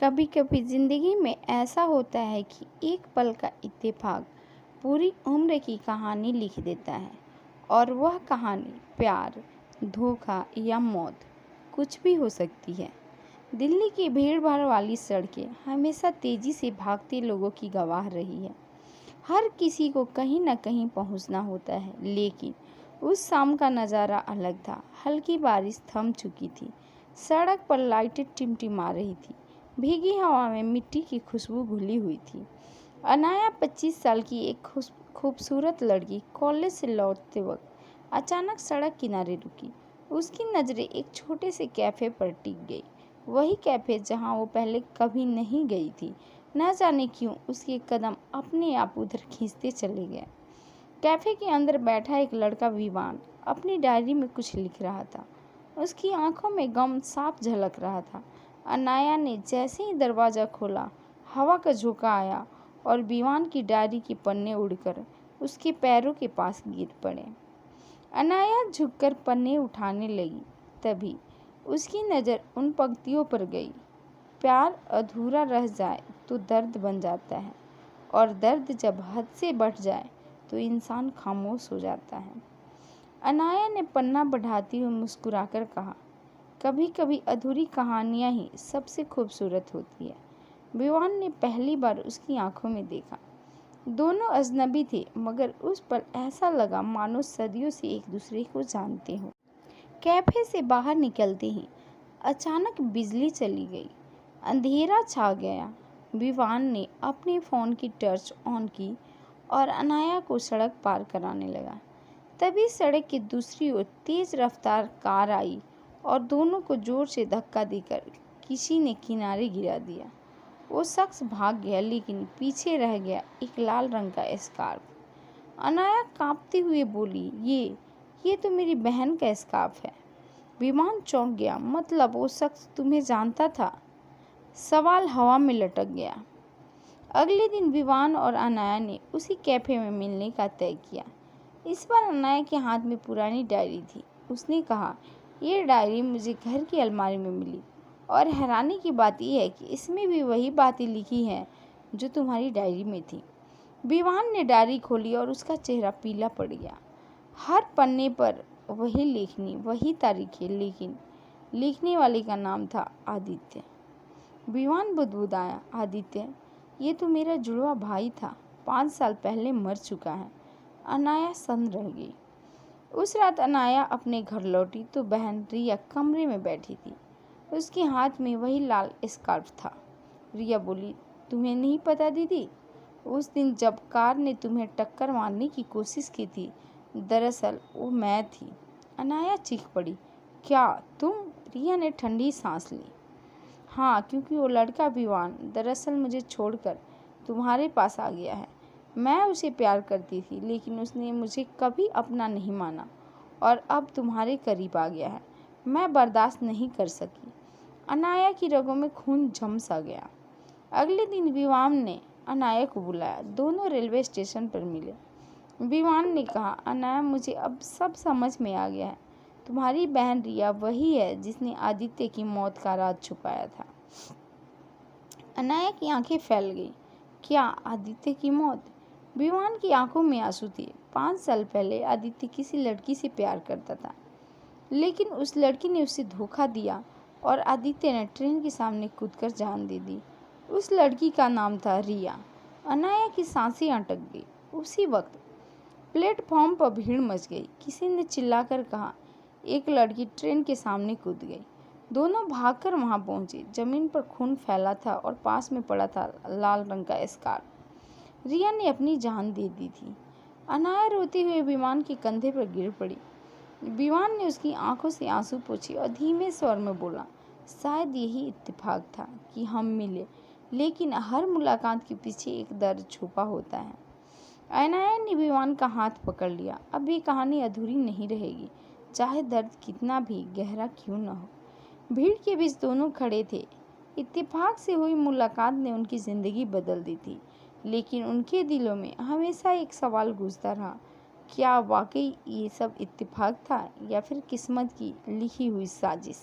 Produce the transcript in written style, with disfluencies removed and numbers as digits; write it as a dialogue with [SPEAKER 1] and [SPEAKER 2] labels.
[SPEAKER 1] कभी कभी ज़िंदगी में ऐसा होता है कि एक पल का इत्तेफाक पूरी उम्र की कहानी लिख देता है। और वह कहानी प्यार, धोखा या मौत कुछ भी हो सकती है। दिल्ली की भीड़ भाड़ वाली सड़कें हमेशा तेज़ी से भागते लोगों की गवाह रही है। हर किसी को कहीं न कहीं पहुंचना होता है, लेकिन उस शाम का नज़ारा अलग था। हल्की बारिश थम चुकी थी, सड़क पर लाइटें टिमटिमा रही थी, भीगी हवा में मिट्टी की खुशबू घुली हुई थी। अनाया 25 साल की एक खूबसूरत लड़की कॉलेज से लौटते वक्त अचानक सड़क किनारे रुकी। उसकी नज़रें एक छोटे से कैफ़े पर टिक गई, वही कैफ़े जहां वो पहले कभी नहीं गई थी। न जाने क्यों उसके कदम अपने आप उधर खींचते चले गए। कैफ़े के अंदर बैठा एक लड़का विवान अपनी डायरी में कुछ लिख रहा था। उसकी आंखों में गम साफ झलक रहा था। अनाया ने जैसे ही दरवाज़ा खोला, हवा का झोंका आया और विवान की डायरी के पन्ने उड़कर उसके पैरों के पास गिर पड़े। अनाया झुककर पन्ने उठाने लगी, तभी उसकी नज़र उन पंक्तियों पर गई। प्यार अधूरा रह जाए तो दर्द बन जाता है, और दर्द जब हद से बढ़ जाए तो इंसान खामोश हो जाता है। अनाया ने पन्ना बढ़ाती हुई मुस्कुराकर कहा, कभी कभी अधूरी कहानियाँ ही सबसे खूबसूरत होती है। विवान ने पहली बार उसकी आंखों में देखा। दोनों अजनबी थे, मगर उस पर ऐसा लगा मानो सदियों से एक दूसरे को जानते हो। कैफे से बाहर निकलते ही अचानक बिजली चली गई, अंधेरा छा गया। विवान ने अपने फ़ोन की टॉर्च ऑन की और अनाया को सड़क पार कराने लगा। तभी सड़क की दूसरी ओर तेज रफ्तार कार आई और दोनों को जोर से धक्का देकर किसी ने किनारे गिरा दिया। वो शख्स भाग गया, लेकिन पीछे रह गया एक लाल रंग का स्कार्फ। अनाया कांपते हुए बोली, ये तो मेरी बहन का स्कार्फ है। विमान चौंक गया, मतलब वो शख्स तुम्हें जानता था? सवाल हवा में लटक गया। अगले दिन विवान और अनाया ने उसी कैफे में मिलने का तय किया। इस बार अनाया के हाथ में पुरानी डायरी थी। उसने कहा, ये डायरी मुझे घर की अलमारी में मिली, और हैरानी की बात यह है कि इसमें भी वही बातें लिखी हैं जो तुम्हारी डायरी में थी। विवान ने डायरी खोली और उसका चेहरा पीला पड़ गया। हर पन्ने पर वही लेखनी, वही तारीखें, लेकिन लिखने वाले का नाम था आदित्य। विवान बुदबुदाया, आदित्य? ये तो मेरा जुड़वा भाई था, 5 साल पहले मर चुका है। अनाया सन्न रह गई। उस रात अनाया अपने घर लौटी तो बहन रिया कमरे में बैठी थी। उसके हाथ में वही लाल स्कार्फ था। रिया बोली, तुम्हें नहीं पता दीदी, उस दिन जब कार ने तुम्हें टक्कर मारने की कोशिश की थी, दरअसल वो मैं थी। अनाया चीख पड़ी, क्या तुम? रिया ने ठंडी सांस ली। हाँ, क्योंकि वो लड़का विवान दरअसल मुझे छोड़कर तुम्हारे पास आ गया है। मैं उसे प्यार करती थी, लेकिन उसने मुझे कभी अपना नहीं माना, और अब तुम्हारे करीब आ गया है। मैं बर्दाश्त नहीं कर सकी। अनाया की रगों में खून जम सा गया। अगले दिन विवान ने अनाया को बुलाया। दोनों रेलवे स्टेशन पर मिले। विवान ने कहा, अनाया, मुझे अब सब समझ में आ गया है। तुम्हारी बहन रिया वही है जिसने आदित्य की मौत का राज छुपाया था। अनाया की आंखें फैल गई। क्या आदित्य की मौत? विवान की आंखों में आंसू थे। 5 साल पहले आदित्य किसी लड़की से प्यार करता था, लेकिन उस लड़की ने उसे धोखा दिया और आदित्य ने ट्रेन के सामने कूदकर जान दे दी। उस लड़की का नाम था रिया। अनाया की सांसें अटक गई। उसी वक्त प्लेटफॉर्म पर भीड़ मच गई। किसी ने चिल्लाकर कहा, एक लड़की ट्रेन के सामने कूद गई। दोनों भागकर वहां पहुंचे। जमीन पर खून फैला था और पास में पड़ा था लाल रंग का स्कार्फ। रिया ने अपनी जान दे दी थी। अनाया रोते हुए विमान के कंधे पर गिर पड़ी। विमान ने उसकी आंखों से आंसू पोंछे और धीमे स्वर में बोला, शायद यही इत्तेफाक था कि हम मिले, लेकिन हर मुलाकात के पीछे एक दर्द छुपा होता है। अनाया ने विमान का हाथ पकड़ लिया। अब ये कहानी अधूरी नहीं रहेगी, चाहे दर्द कितना भी गहरा क्यों न हो। भीड़ के बीच दोनों खड़े थे। इत्तेफाक से हुई मुलाकात ने उनकी ज़िंदगी बदल दी थी, लेकिन उनके दिलों में हमेशा एक सवाल गूंजता रहा, क्या वाकई ये सब इत्तेफाक था या फिर किस्मत की लिखी हुई साजिश?